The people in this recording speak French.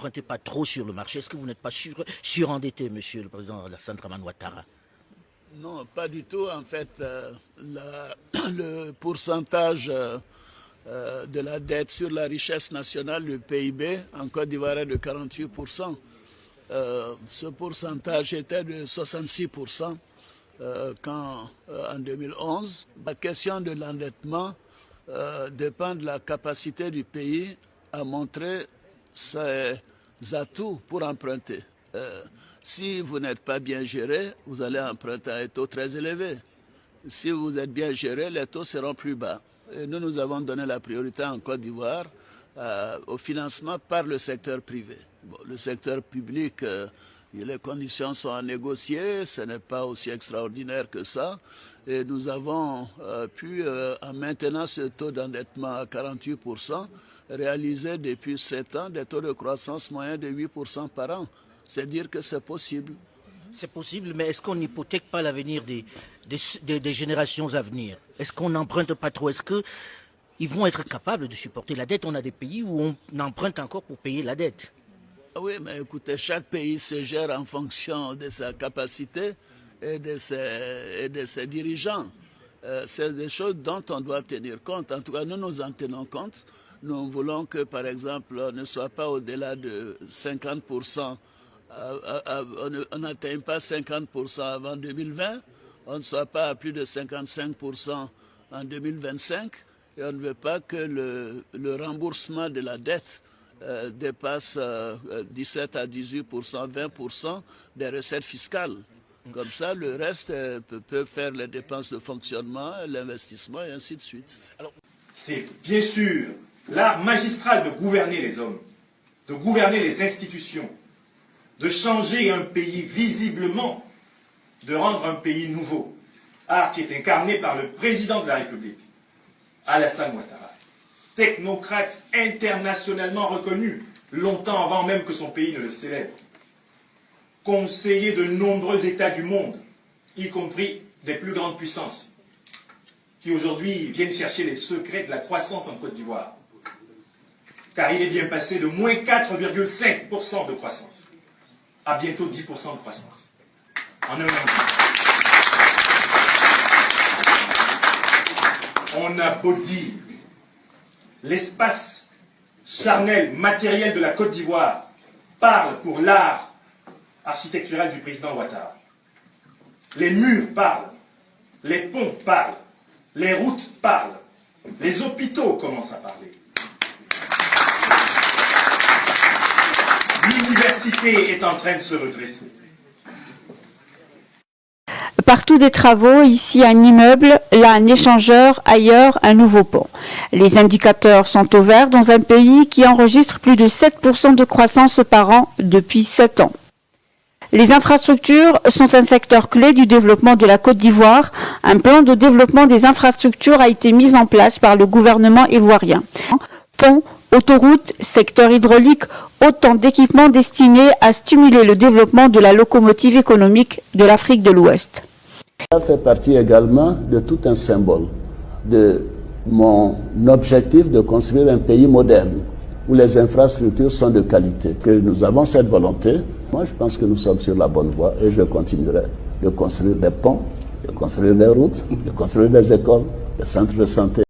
n'empruntez pas trop sur le marché? Est-ce que vous n'êtes pas surendetté, monsieur le président Alassane Dramane Ouattara? Non, pas du tout. En fait, le pourcentage de la dette sur la richesse nationale, le PIB, en Côte d'Ivoire est de 48%. Ce pourcentage était de 66% en 2011. La question de l'endettement dépend de la capacité du pays à montrer ses atouts pour emprunter. Si vous n'êtes pas bien géré, vous allez emprunter à un taux très élevé. Si vous êtes bien géré, les taux seront plus bas. Et nous avons donné la priorité en Côte d'Ivoire au financement par le secteur privé. Bon, le secteur public, les conditions sont à négocier, ce n'est pas aussi extraordinaire que ça. Et nous avons pu, en maintenant ce taux d'endettement à 48%, réaliser depuis 7 ans des taux de croissance moyens de 8% par an. C'est dire que c'est possible. C'est possible, mais est-ce qu'on n'hypothèque pas l'avenir des générations à venir? Est-ce qu'on n'emprunte pas trop? Est-ce qu'ils vont être capables de supporter la dette? On a des pays où on emprunte encore pour payer la dette. Oui, mais écoutez, chaque pays se gère en fonction de sa capacité et de ses dirigeants. C'est des choses dont on doit tenir compte. En tout cas, nous en tenons compte. Nous voulons que, par exemple, on ne soit pas au-delà de 50%. On n'atteint pas 50% avant 2020, on ne soit pas à plus de 55% en 2025 et on ne veut pas que le remboursement de la dette dépasse 17 à 18%, 20% des recettes fiscales. Comme ça, le reste peut faire les dépenses de fonctionnement, l'investissement et ainsi de suite. C'est bien sûr l'art magistral de gouverner les hommes, de gouverner les institutions, de changer un pays visiblement, de rendre un pays nouveau. Art qui est incarné par le président de la République, Alassane Ouattara. Technocrate internationalement reconnu, longtemps avant même que son pays ne le célèbre. Conseiller de nombreux États du monde, y compris des plus grandes puissances, qui aujourd'hui viennent chercher les secrets de la croissance en Côte d'Ivoire. Car il est bien passé de moins 4,5% de croissance à bientôt 10% de croissance en un an. On a beau dire l'espace charnel, matériel de la Côte d'Ivoire parle pour l'art architectural du président Ouattara. Les murs parlent, les ponts parlent, les routes parlent, les hôpitaux commencent à parler. L'université est en train de se redresser. Partout des travaux, ici un immeuble, là un échangeur, ailleurs un nouveau pont. Les indicateurs sont au vert dans un pays qui enregistre plus de 7% de croissance par an depuis 7 ans. Les infrastructures sont un secteur clé du développement de la Côte d'Ivoire. Un plan de développement des infrastructures a été mis en place par le gouvernement ivoirien. Ponts, autoroutes, secteur hydraulique, autant d'équipements destinés à stimuler le développement de la locomotive économique de l'Afrique de l'Ouest. Ça fait partie également de tout un symbole de mon objectif de construire un pays moderne où les infrastructures sont de qualité. Que nous avons cette volonté. Moi, je pense que nous sommes sur la bonne voie et je continuerai de construire des ponts, de construire des routes, de construire des écoles, des centres de santé.